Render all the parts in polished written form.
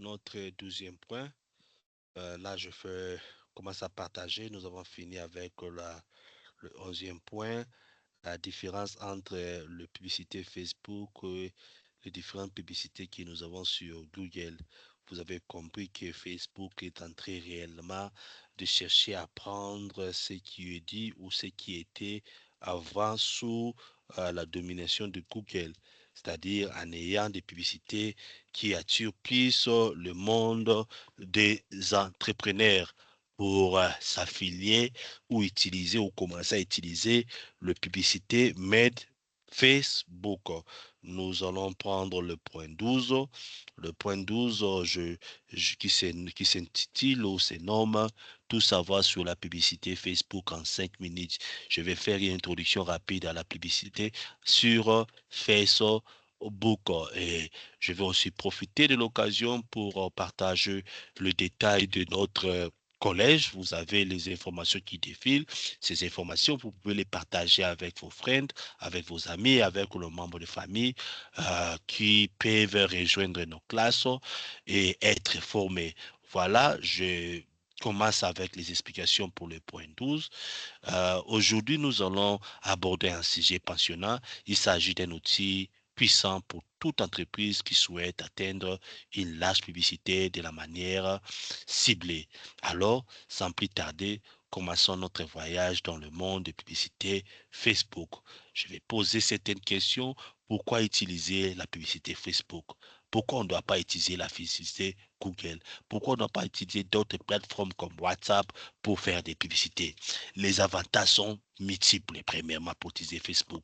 notre 12e point. Là, commence à partager. Nous avons fini avec le 11e point, la différence entre la publicité Facebook et les différentes publicités que nous avons sur Google. Vous avez compris que Facebook est en train réellement de chercher à prendre ce qui est dit ou ce qui était avant sous la domination de Google, c'est-à-dire en ayant des publicités qui attirent plus le monde des entrepreneurs pour s'affilier ou utiliser ou commencer à utiliser le publicité made Facebook. Nous allons prendre le point 12. Le point 12 qui s'intitule ou se nomme Tout savoir sur la publicité Facebook en 5 minutes. Je vais faire une introduction rapide à la publicité sur Facebook. Et je vais aussi profiter de l'occasion pour partager le détail de notre collège. Vous avez les informations qui défilent. Ces informations, vous pouvez les partager avec vos friends, avec vos amis, avec le membre de famille qui peuvent rejoindre nos classes et être formés. Voilà, je commence avec les explications pour le point 12. Aujourd'hui, nous allons aborder un sujet passionnant. Il s'agit d'un outil puissant pour toute entreprise qui souhaite atteindre une large publicité de la manière ciblée. Alors, sans plus tarder, commençons notre voyage dans le monde de publicité Facebook. Je vais poser certaines questions. Pourquoi utiliser la publicité Facebook? Pourquoi on ne doit pas utiliser la publicité Google? Pourquoi on ne doit pas utiliser d'autres plateformes comme WhatsApp pour faire des publicités? Les avantages sont multiples. Premièrement, pour utiliser Facebook,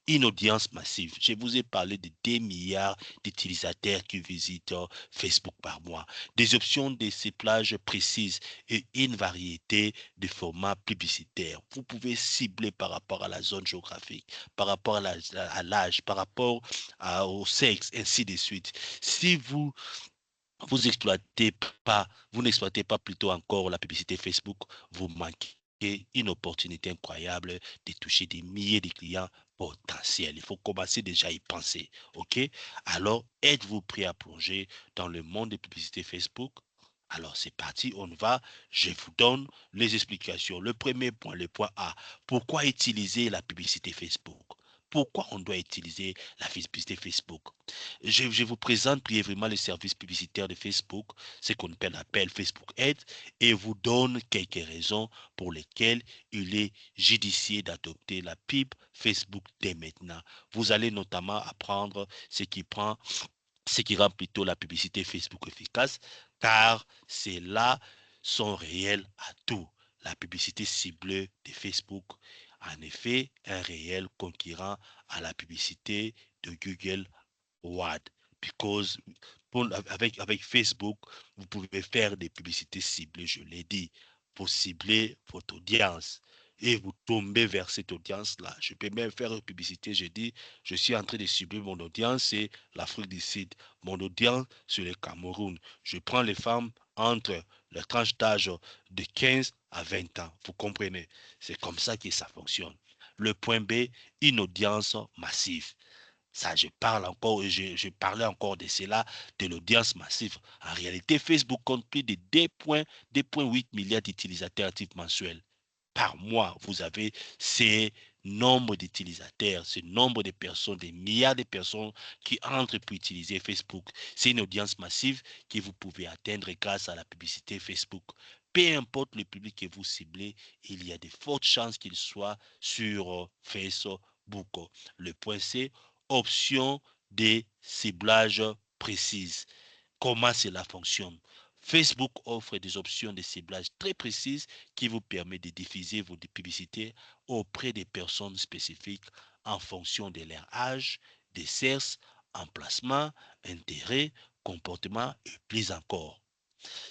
une audience massive. Je vous ai parlé de 2 milliards d'utilisateurs qui visitent Facebook par mois. Des options de ciblage précises et une variété de formats publicitaires. Vous pouvez cibler par rapport à la zone géographique, par rapport à l'âge, par rapport au sexe, ainsi de suite. Si vous exploitez pas, vous n'exploitez pas plutôt encore la publicité Facebook, vous manquez une opportunité incroyable de toucher des milliers de clients potentiels. Il faut commencer déjà à y penser. OK? Alors, êtes-vous prêt à plonger dans le monde des publicités Facebook? Alors, c'est parti, on va. Je vous donne les explications. Le premier point, le point A. Pourquoi utiliser la publicité Facebook? Pourquoi on doit utiliser la publicité Facebook? Je vous présente brièvement les services publicitaires de Facebook, ce qu'on appelle Facebook Ads, et vous donne quelques raisons pour lesquelles il est judicieux d'adopter la pub Facebook dès maintenant. Vous allez notamment apprendre ce qui rend plutôt la publicité Facebook efficace, car c'est là son réel atout. La publicité ciblée de Facebook, en effet, un réel concurrent à la publicité de Google Word. Because avec Facebook, vous pouvez faire des publicités ciblées, je l'ai dit, pour cibler votre audience. Et vous tombez vers cette audience-là. Je peux même faire une publicité, je dis, je suis en train de cibler mon audience, c'est l'Afrique du Sud. Mon audience, c'est le Cameroun. Je prends les femmes entre la tranche d'âge de 15 à 20 ans. Vous comprenez? C'est comme ça que ça fonctionne. Le point B, une audience massive. Ça, je parlais encore de cela, de l'audience massive. En réalité, Facebook compte plus de 2,8 milliards d'utilisateurs actifs mensuels. Par mois, vous avez ces nombres d'utilisateurs, ce nombre de personnes, des milliards de personnes qui entrent pour utiliser Facebook. C'est une audience massive que vous pouvez atteindre grâce à la publicité Facebook. Peu importe le public que vous ciblez, il y a de fortes chances qu'il soit sur Facebook. Le point C, option de ciblage précise. Comment cela fonctionne? Facebook offre des options de ciblage très précises qui vous permettent de diffuser vos publicités auprès des personnes spécifiques en fonction de leur âge, des sexe, emplacement, intérêt, comportement et plus encore.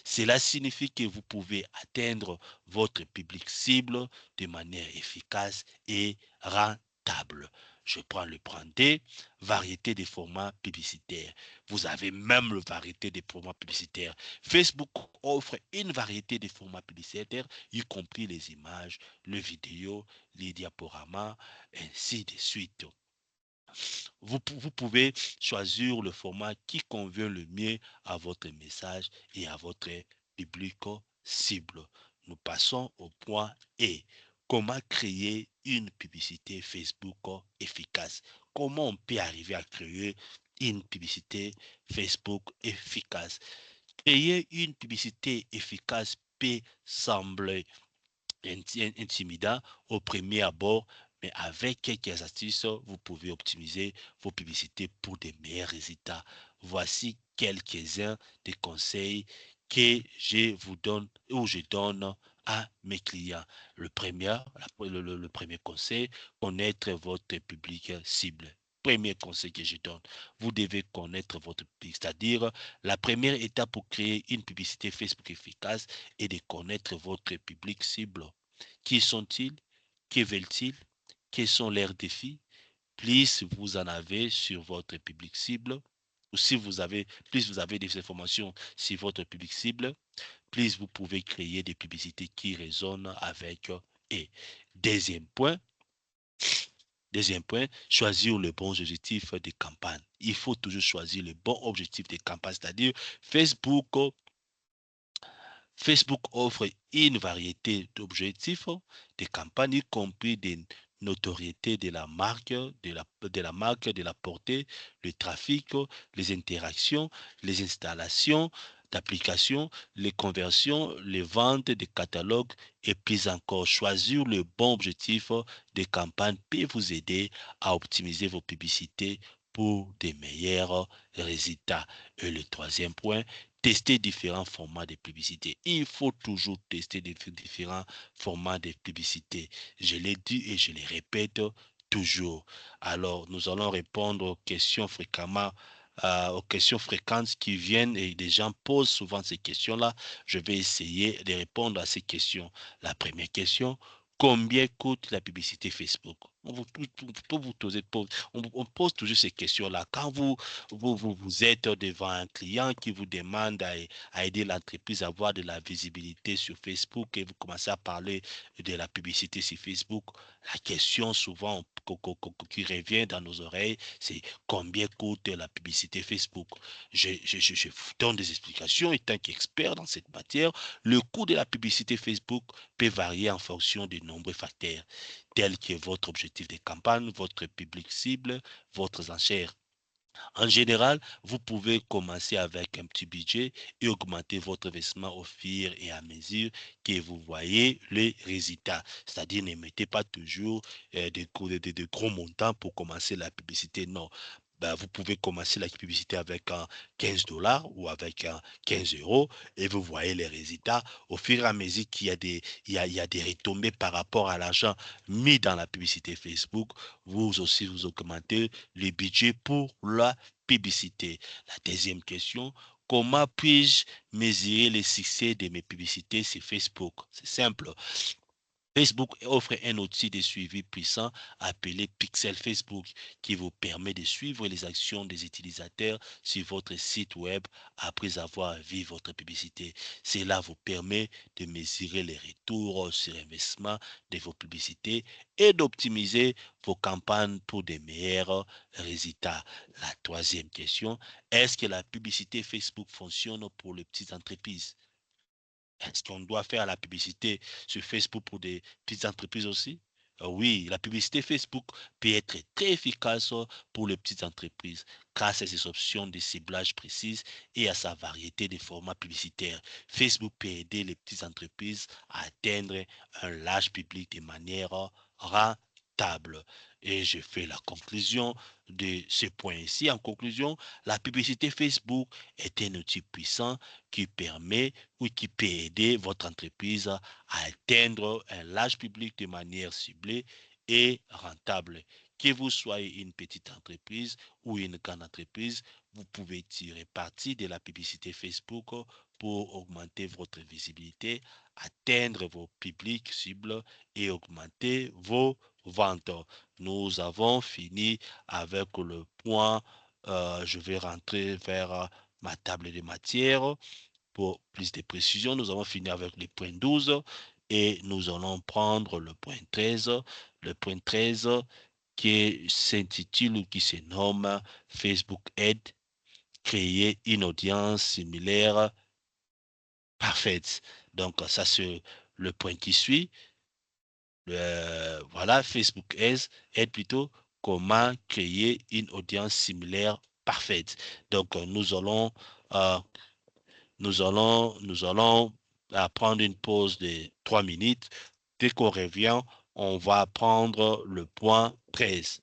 Cela signifie que vous pouvez atteindre votre public cible de manière efficace et rentable. Je prends le point D, variété des formats publicitaires. Vous avez même la variété des formats publicitaires. Facebook offre une variété de formats publicitaires, y compris les images, les vidéos, les diaporamas, ainsi de suite. Vous pouvez choisir le format qui convient le mieux à votre message et à votre public cible. Nous passons au point E. Comment créer une publicité Facebook efficace? Comment on peut arriver à créer une publicité Facebook efficace? Créer une publicité efficace peut sembler intimidant au premier abord, mais avec quelques astuces, vous pouvez optimiser vos publicités pour de meilleurs résultats. Voici quelques-uns des conseils que je vous donne ou je donne à mes clients. Le premier conseil, connaître votre public cible. Premier conseil que je donne, vous devez connaître votre public, c'est-à-dire la première étape pour créer une publicité Facebook efficace est de connaître votre public cible. Qui sont-ils? Que veulent-ils? Quels sont leurs défis? Plus vous en avez sur votre public cible, ou si vous avez, plus vous avez des informations sur votre public cible, plus vous pouvez créer des publicités qui résonnent avec et. Deuxième point, Deuxième point, choisir le bon objectif de campagne. Il faut toujours choisir le bon objectif de campagne, c'est-à-dire Facebook Facebook offre une variété d'objectifs de campagne, y compris des notoriétés de la portée, le trafic, les interactions, les installations d'applications, les conversions, les ventes de catalogues et puis encore choisir le bon objectif de campagne peut vous aider à optimiser vos publicités pour des meilleurs résultats. Et le troisième point, tester différents formats de publicité. Il faut toujours tester différents formats de publicité. Je l'ai dit et je le répète toujours. Alors, nous allons répondre aux questions fréquentes qui viennent et des gens posent souvent ces questions-là. Je vais essayer de répondre à ces questions. La première question, combien coûte la publicité Facebook? On pose toujours ces questions-là. Quand vous êtes devant un client qui vous demande à aider l'entreprise à avoir de la visibilité sur Facebook et vous commencez à parler de la publicité sur Facebook, la question souvent qui revient dans nos oreilles, c'est combien coûte la publicité Facebook? Je vous donne des explications. Étant qu'expert dans cette matière, le coût de la publicité Facebook peut varier en fonction de nombreux facteurs, tels que votre objectif de campagne, votre public cible, votre enchère. En général, vous pouvez commencer avec un petit budget et augmenter votre investissement au fur et à mesure que vous voyez les résultats. C'est-à-dire, ne mettez pas toujours de gros montants pour commencer la publicité. Non. Ben, vous pouvez commencer la publicité avec un 15 dollars ou avec un 15 euros et vous voyez les résultats. Au fur et à mesure qu'il y a il y a des retombées par rapport à l'argent mis dans la publicité Facebook, vous aussi vous augmentez le budget pour la publicité. La deuxième question, comment puis-je mesurer le succès de mes publicités sur Facebook? C'est simple. Facebook offre un outil de suivi puissant appelé Pixel Facebook qui vous permet de suivre les actions des utilisateurs sur votre site web après avoir vu votre publicité. Cela vous permet de mesurer les retours sur investissement de vos publicités et d'optimiser vos campagnes pour de meilleurs résultats. La troisième question, est-ce que la publicité Facebook fonctionne pour les petites entreprises? Est-ce qu'on doit faire la publicité sur Facebook pour des petites entreprises aussi? Oui, la publicité Facebook peut être très efficace pour les petites entreprises grâce à ses options de ciblage précises et à sa variété de formats publicitaires. Facebook peut aider les petites entreprises à atteindre un large public de manière rentable. Et je fais la conclusion de ce point ici. En conclusion, la publicité Facebook est un outil puissant qui permet ou qui peut aider votre entreprise à atteindre un large public de manière ciblée et rentable. Que vous soyez une petite entreprise ou une grande entreprise, vous pouvez tirer parti de la publicité Facebook pour augmenter votre visibilité, atteindre vos publics cibles et augmenter vos ventes. Nous avons fini avec le point, je vais rentrer vers ma table de matière. Pour plus de précision, nous avons fini avec le point 12 et nous allons prendre le point 13. Le point 13 qui s'intitule ou qui se nomme Facebook Aide, créer une audience similaire parfaite. Donc, ça, c'est le point qui suit. Voilà, Facebook aide plutôt comment créer une audience similaire parfaite. Donc, euh, nous allons prendre une pause de 3 minutes. Dès qu'on revient, on va prendre le point 13.